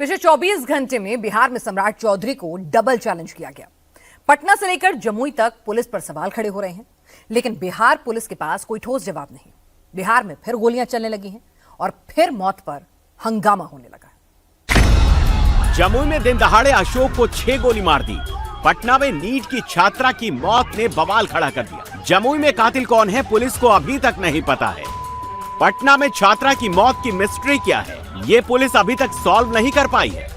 पिछले 24 घंटे में बिहार में सम्राट चौधरी को डबल चैलेंज किया गया। पटना से लेकर जमुई तक पुलिस पर सवाल खड़े हो रहे हैं, लेकिन बिहार पुलिस के पास कोई ठोस जवाब नहीं। बिहार में फिर गोलियां चलने लगी हैं और फिर मौत पर हंगामा होने लगा है। जमुई में दिन दहाड़े अशोक को 6 गोली मार दी। पटना में नीट की छात्रा की मौत ने बवाल खड़ा कर दिया। जमुई में कातिल कौन है, पुलिस को अभी तक नहीं पता है। पटना में छात्रा की मौत की मिस्ट्री क्या है, ये पुलिस अभी तक सॉल्व नहीं कर पाई है।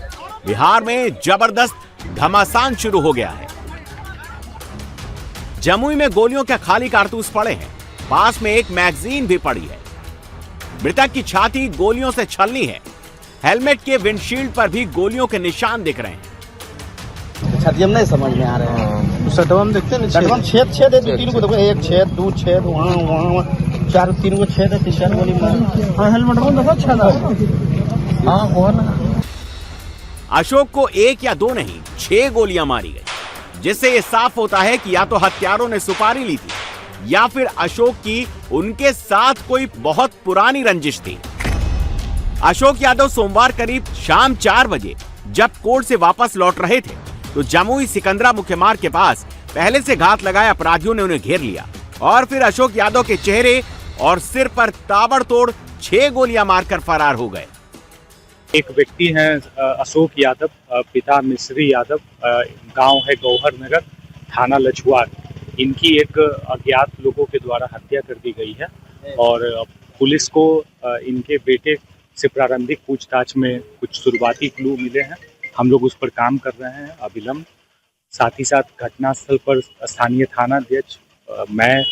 बिहार में जबरदस्त घमासान शुरू हो गया है। जमुई में गोलियों के खाली कारतूस पड़े हैं, पास में एक मैगजीन भी पड़ी है। मृतक की छाती गोलियों से छलनी है। हेलमेट के विंडशील्ड पर भी गोलियों के निशान दिख रहे हैं। छाती नहीं समझ में आ रहे हैं। सटवा में देखते हैं छेद है, 2-3 को देखो, 1 छेद 2 छेद, वहाँ 4-3 को छेद है, 3 गोली मार। हाँ, हेलमेट में देखो छेद है। हाँ वो ना। अशोक को 1 या 2 नहीं 6 गोलियां मारी गई, जिससे ये साफ होता है कि या तो हत्यारों ने सुपारी ली थी या फिर अशोक की उनके साथ कोई बहुत पुरानी रंजिश थी। अशोक यादव सोमवार करीब शाम 4 बजे जब कोर्ट से वापस लौट रहे थे तो जमुई सिकंदरा मुख्य मार्ग के पास पहले से घात लगाए अपराधियों ने उन्हें घेर लिया और फिर अशोक यादव के चेहरे और सिर पर ताबड़तोड़ 6 गोलियां मारकर फरार हो गए। एक व्यक्ति हैं अशोक यादव, पिता मिश्री यादव, गांव है गौहर नगर, थाना लछुआर। इनकी एक अज्ञात लोगों के द्वारा हत्या कर दी गई है और पुलिस को इनके बेटे से प्रारंभिक पूछताछ में कुछ शुरुआती क्लू मिले हैं। हम लोग उस पर काम कर रहे हैं अविलंब। साथ ही साथ घटनास्थल पर स्थानीय थाना अध्यक्ष, मैं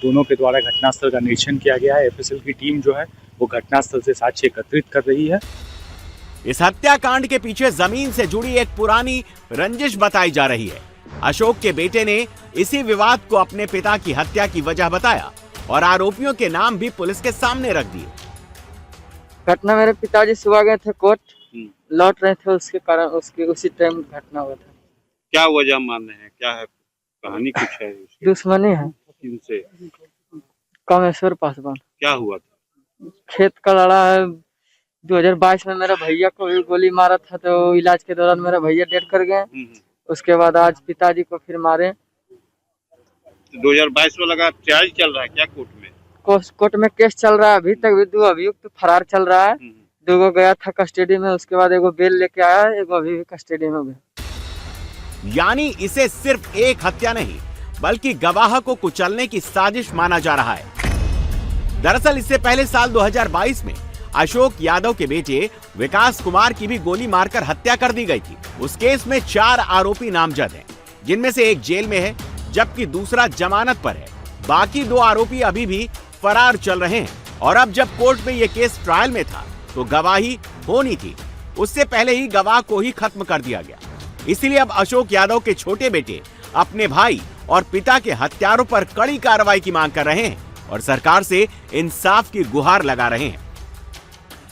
दोनों के द्वारा घटनास्थल का निरीक्षण किया गया है। एफएसएल की टीम जो है वो घटनास्थल से साक्ष्य एकत्रित कर रही है। इस हत्याकांड के पीछे जमीन से जुड़ी एक पुरानी रंजिश बताई जा रही है। अशोक के बेटे ने इसी विवाद को अपने पिता की हत्या की वजह बताया और आरोपियों के नाम भी पुलिस के सामने रख दिए। घटना, मेरे पिताजी सुबह गए थे कोर्ट, लौट रहे थे, उसके कारण उसी टाइम घटना हुआ था। क्या वजह मान रहे हैं, क्या है कहानी, कुछ है? दुश्मनी है। किनसे? कामेश्वर पासवान। क्या हुआ था? खेत का लड़ा है। 2022 में मेरा भैया को भी गोली मारा था, तो इलाज के दौरान मेरा भैया डेथ कर गए। उसके बाद आज पिताजी को फिर मारे। 2022 में लगा ट्रायल चल रहा है क्या कोर्ट में? कोर्ट में केस चल रहा है। अभी तक भी 2 अभियुक्त फरार चल रहा है। 2 गया था कस्टडी में, उसके बाद एगो बेल लेके आया, एगो अभी भी कस्टडी में है। यानी इसे सिर्फ एक हत्या नहीं बल्कि गवाह को कुचलने की साजिश माना जा रहा है। दरअसल इससे पहले साल 2022 में अशोक यादव के बेटे विकास कुमार की भी गोली मारकर हत्या कर दी गई थी। उस केस में 4 आरोपी नामजद हैं, जिनमें से एक जेल में है जबकि दूसरा जमानत पर है। बाकी 2 आरोपी अभी भी फरार चल रहे हैं और अब जब कोर्ट में यह केस ट्रायल में था तो गवाही होनी थी, उससे पहले ही गवाह को ही खत्म कर दिया गया। इसीलिए अब अशोक यादव के छोटे बेटे अपने भाई और पिता के हत्यारों पर कड़ी कार्रवाई की मांग कर रहे हैं और सरकार से इंसाफ की गुहार लगा रहे हैं।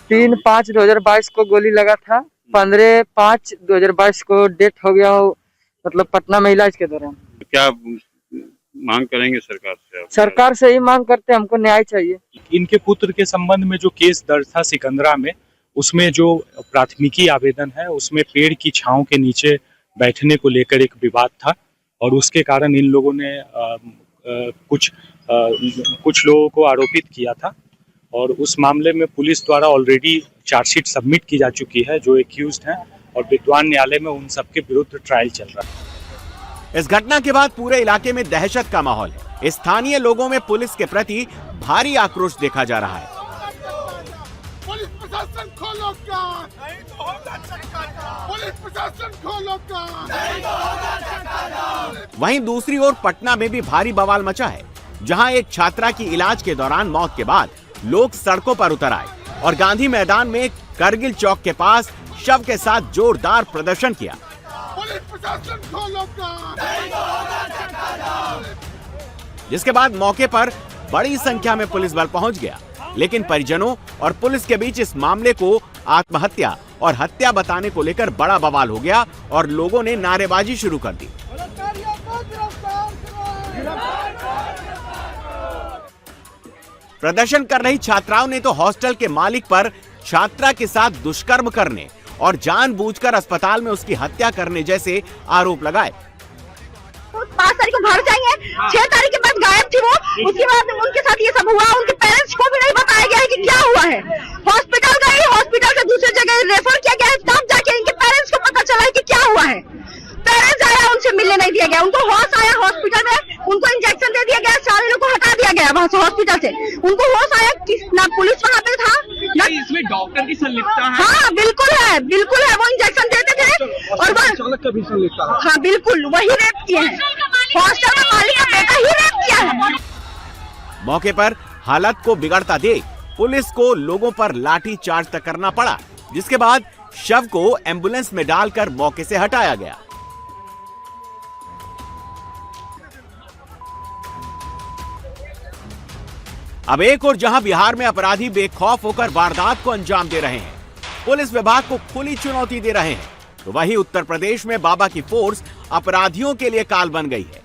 3/5/2022 को गोली लगा था, 15/5/2022 को डेथ हो गया, मतलब पटना में इलाज के दौरान। क्या मांग करेंगे सरकार से? सरकार से ही मांग करते हैं, हमको न्याय चाहिए। इनके पुत्र के संबंध में जो केस दर्ज था सिकंदरा में, उसमें जो प्राथमिकी आवेदन है उसमें पेड़ की छांव के नीचे बैठने को लेकर एक विवाद था और उसके कारण इन लोगों ने कुछ लोगों को आरोपित किया था और उस मामले में पुलिस द्वारा ऑलरेडी चार्जशीट सबमिट की जा चुकी है जो एक्यूज्ड हैं और विद्वान न्यायालय में उन सबके विरुद्ध ट्रायल चल रहा है। इस घटना के बाद पूरे इलाके में दहशत का माहौल है। स्थानीय लोगों में पुलिस के प्रति भारी आक्रोश देखा जा रहा है। पुलिस प्रशासन खोलो कान, नहीं तो होगा चक्का। पुलिस प्रशासन खोलो कान, नहीं तो होगा चक्का। वहीं दूसरी ओर पटना में भी भारी बवाल मचा है, जहां एक छात्रा की इलाज के दौरान मौत के बाद लोग सड़कों पर उतर आए और गांधी मैदान में करगिल चौक के पास शव के साथ जोरदार प्रदर्शन किया। पुलिस प्रशासन खोलो कान, नहीं तो होगा चक्का। जिसके बाद मौके पर बड़ी संख्या में पुलिस बल पहुंच गया, लेकिन परिजनों और पुलिस के बीच इस मामले को आत्महत्या और हत्या बताने को लेकर बड़ा बवाल हो गया और लोगों ने नारेबाजी शुरू कर दी। प्रदर्शन कर रही छात्राओं ने तो हॉस्टल के मालिक पर छात्रा के साथ दुष्कर्म करने और जानबूझकर अस्पताल में उसकी हत्या करने जैसे आरोप लगाए। 5 तारीख को घर जाएंगे, 6 तारीख के बाद गायब थी वो। उसके बाद उनके साथ ये सब हुआ, उनके पेरेंट्स को भी नहीं बताया गया है कि क्या हुआ है। हॉस्पिटल गए, हॉस्पिटल से दूसरी जगह रेफर किया गया है, तब जाके इनके पेरेंट्स को पता चला है कि क्या हुआ है। पेरेंट्स आया, उनसे मिलने नहीं दिया गया, उनको होश आया हॉस्पिटल में, उनको इंजेक्शन दे दिया गया, सारे लोग को हटा दिया गया वहाँ से हॉस्पिटल से। उनको होश आया कि ना पुलिस वहाँ पे था ना इसमें डॉक्टर की संलिप्तता है। हाँ बिल्कुल है, बिल्कुल है। वो इंजेक्शन देते थे और चालक का भी संलिप्तता है। हाँ बिल्कुल, वही रेप किए हैं। हॉस्टल में मालिक का बेटा ही रेप किया है। मौके पर हालत को बिगड़ता देख पुलिस को लोगों पर लाठी चार्ज तक करना पड़ा, जिसके बाद शव को एम्बुलेंस में डालकर मौके से हटाया गया। अब एक और जहां बिहार में अपराधी बेखौफ होकर वारदात को अंजाम दे रहे हैं, पुलिस विभाग को खुली चुनौती दे रहे हैं, तो वहीं उत्तर प्रदेश में बाबा की फोर्स अपराधियों के लिए काल बन गई है।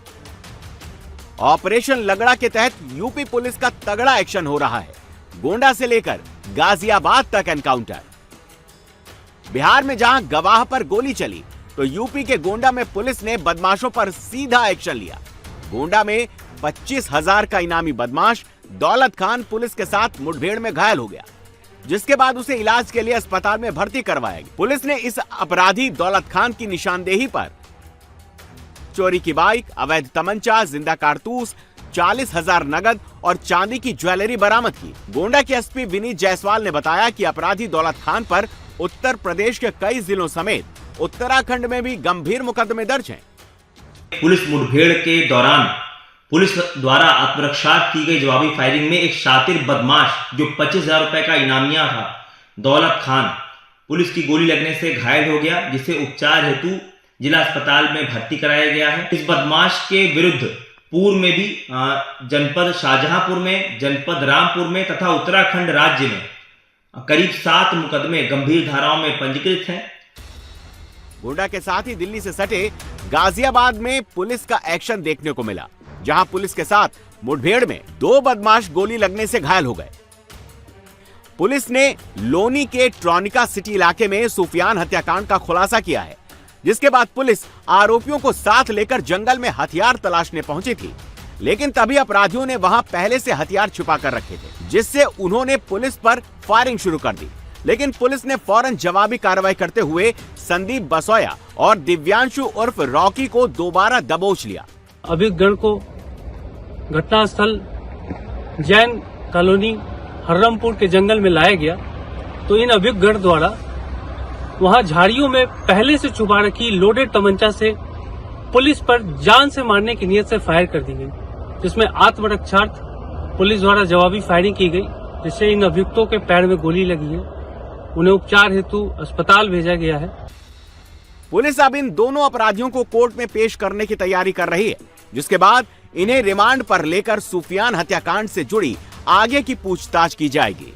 ऑपरेशन लगड़ा के तहत यूपी पुलिस का तगड़ा एक्शन हो रहा है। गोंडा से लेकर गाजियाबाद तक एनकाउंटर। बिहार में जहां गवाह पर गोली चली, तो यूपी के गोंडा में पुलिस ने बदमाशों पर सीधा एक्शन लिया। गोंडा में 25,000 का इनामी बदमाश दौलत खान पुलिस के साथ मुठभेड़ में घायल हो गया, जिसके बाद उसे इलाज के लिए अस्पताल में भर्ती करवाया गया। पुलिस ने इस अपराधी दौलत खान की निशानदेही पर चोरी की बाइक, अवैध तमंचा, जिंदा कारतूस, 40,000 नगद और चांदी की ज्वेलरी बरामद की। गोंडा के एसपी विनीत जायसवाल ने बताया कि अपराधी दौलत खान पर उत्तर प्रदेश के कई जिलों समेत उत्तराखंड में भी गंभीर मुकदमे दर्ज हैं। पुलिस मुठभेड़ के दौरान पुलिस द्वारा आत्मरक्षा की गई जवाबी फायरिंग में एक शातिर बदमाश जो 25,000 रुपए का इनामिया था, दौलत खान, पुलिस की गोली लगने से घायल हो गया, जिसे उपचार हेतु जिला अस्पताल में भर्ती कराया गया है। इस बदमाश के विरुद्ध पूर्व में भी जनपद शाहजहांपुर में, जनपद रामपुर में तथा उत्तराखंड राज्य में करीब 7 मुकदमे गंभीर धाराओं में पंजीकृत हैं। गोंडा के साथ ही दिल्ली से सटे गाजियाबाद में पुलिस का एक्शन देखने को मिला, जहां पुलिस के साथ मुठभेड़ में 2 बदमाश गोली लगने से घायल हो गए। पुलिस ने लोनी के ट्रॉनिका सिटी इलाके में सुफियान हत्याकांड का खुलासा किया है, जिसके बाद पुलिस आरोपियों को साथ लेकर जंगल में हथियार तलाशने पहुंची थी, लेकिन तभी अपराधियों ने वहां पहले से हथियार छुपा कर रखे थे, जिससे उन्होंने पुलिस पर फायरिंग शुरू कर दी। लेकिन पुलिस ने फौरन जवाबी कार्रवाई करते हुए संदीप बसोया और दिव्यांशु उर्फ रॉकी को दोबारा दबोच लिया। अभियुक्तगण को घटनास्थल जैन कॉलोनी हर्रमपुर के जंगल में लाया गया, तो इन अभियुक्तगण द्वारा वहां झाड़ियों में पहले से छुपा रखी लोडेड तमंचा से पुलिस पर जान से मारने की नीयत से फायर कर दी गई, जिसमें आत्मरक्षार्थ पुलिस द्वारा जवाबी फायरिंग की गई, जिससे इन अभियुक्तों के पैर में गोली लगी है। उन्हें उपचार हेतु अस्पताल भेजा गया है। पुलिस अब इन दोनों अपराधियों को कोर्ट में पेश करने की तैयारी कर रही है, जिसके बाद इन्हें रिमांड पर लेकर सुफियान हत्याकांड से जुड़ी आगे की पूछताछ की जाएगी।